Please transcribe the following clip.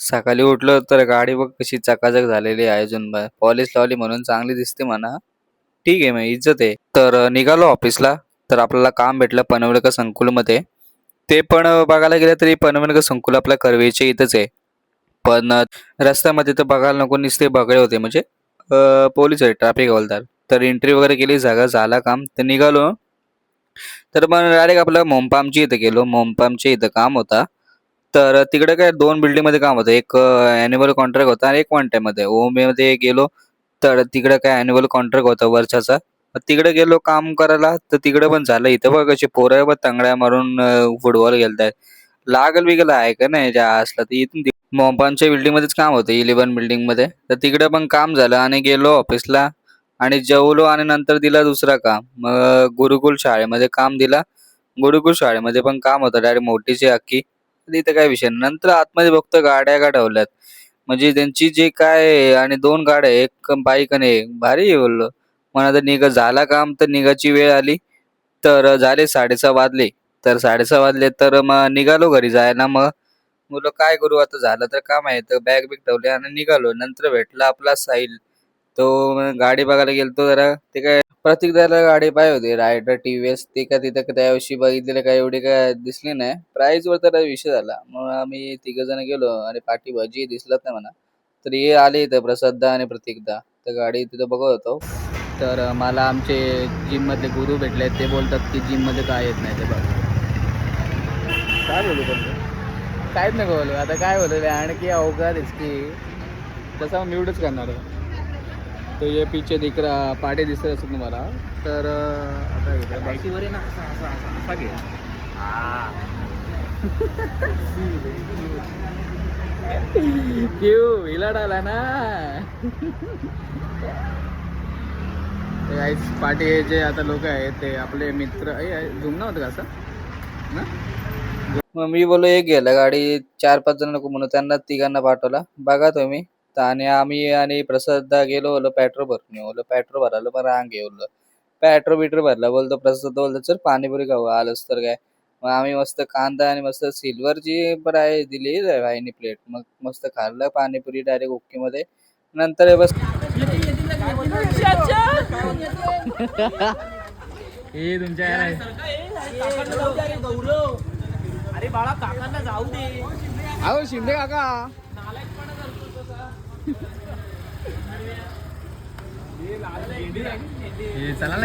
सकाळी उठलो तर गाडी बघ कशी चकाचक झालेली आहे. अजून पॉलिश लावली म्हणून चांगली दिसते म्हणा. ठीक आहे, मग इज्जत आहे. तर निघालो ऑफिसला. तर आपल्याला काम भेटलं पनवेलकर संकुलमध्ये. ते पण बघायला गेलं तरी पनवेलकर संकुल आपल्या कर्वेच्या इथंच आहे. पण रस्त्यामध्ये तर बघायला नको, नुसते बगळे होते म्हणजे पोलीस आहे, ट्रॅफिक हवालदार. तर एंट्री वगैरे केली, जागा झाला काम. तर निघालो. तर मग डायरेक्ट आपलं मोमपामची इथं गेलो. मोमपामच्या इथं काम होता. तर तिकडे काय 2 बिल्डिंगमध्ये काम होतं. एक ॲन्युअल कॉन्ट्रॅक्ट होता आणि एक वन टाईममध्ये. ओममध्ये गेलो, तर तिकडे काय ॲन्युअल कॉन्ट्रॅक्ट होता वर्षाचा. तिकडे गेलो काम करायला, तर तिकडे पण झालं. इथं बघ कशी पोरं बघ तंगड्या मारून फुटबॉल खेळतायत. लागल-बिगल आहे का नाही ज्या असला तर इथून मोहपानच्या बिल्डिंगमध्येच काम होतं 11 बिल्डिंगमध्ये. तर तिकडे पण काम झालं आणि गेलो ऑफिसला आणि जेवलो आणि नंतर दिला दुसरा काम. मग गुरुकुल शाळेमध्ये काम दिला. गुरुकुल शाळेमध्ये पण काम होतं डायरेक्ट मोठीची अख्खी. तिथं काही विषय नाही. नंतर आतमध्ये बघतो गाड्या का ठेवल्यात. म्हणजे त्यांची जे काय आणि 2 गाड्या, एक बाईक आणि एक. भारी आहे बोललो. मग आता झाला काम तर निघायची वेळ आली. तर झाले 6:30 वाजले. तर 6:30 वाजले तर मग निघालो घरी जायला. मग म्हटलं काय करू आता, झालं तर काम आहे. तर बॅग-बिग ठेवली आणि निघालो. नंतर भेटला आपला साहिल. तो गाडी बघायला गेलतो जरा. ते काय प्रतीकदाला गाडी पाहिजे होती रायडर टी-व्ही-एस. ते काय तिथं त्यावर्षी बघितलेलं काय एवढी काय दिसली नाही. प्राईसवर तर विषय झाला. मग आम्ही तिघंजण गेलो आणि पाठीभाजी दिसलंच नाही म्हणा. तर हे आले इथं प्रसाददा आणि प्रतीकदा. तर गाडी तिथं बघत होतो. तर मला आमचे जिममधले गुरु भेटले. ते बोलतात की जिममध्ये काय येत नाही ते बघ. काय बोलू पण काहीच नाही बोलू. आता काय बोलू आणखी अवघड की तसा म्यूटच करणार आहे. तो ये पीछे दिख रहा पाटे दिसत असेल तुम्हाला. तर आता इकडे ना असा घे. क्यू हिला डाला ना. ते पाटे जे आता लोक आहेत ते आपले मित्र जुमना होतं का असं ना. मग मी बोललो एक गेलं गाडी, 4-5 जण नको म्हणून त्यांना तिघांना पाठवला. बघा तुम्ही. आणि आम्ही आणि प्रसाददा गेलो, बोललो पेट्रोल भरून येऊ. बोललो पेट्रोल भरायला पण रांग आहे बोललो. पेट्रोल भरला. बोलतो प्रसाद बोलतो चल पाणीपुरी खाऊ आलोच तर काय. मग आम्ही मस्त कांदा आणि मस्त सिल्वरची फ्राय दिली भाईनी प्लेट. मग मस्त खाल्लं पाणीपुरी डायरेक्ट ओकेमध्ये. नंतर बस हे तुमच्या अरे बाळा काकांना जाऊ दे. अहो शिंदे काका चला ना.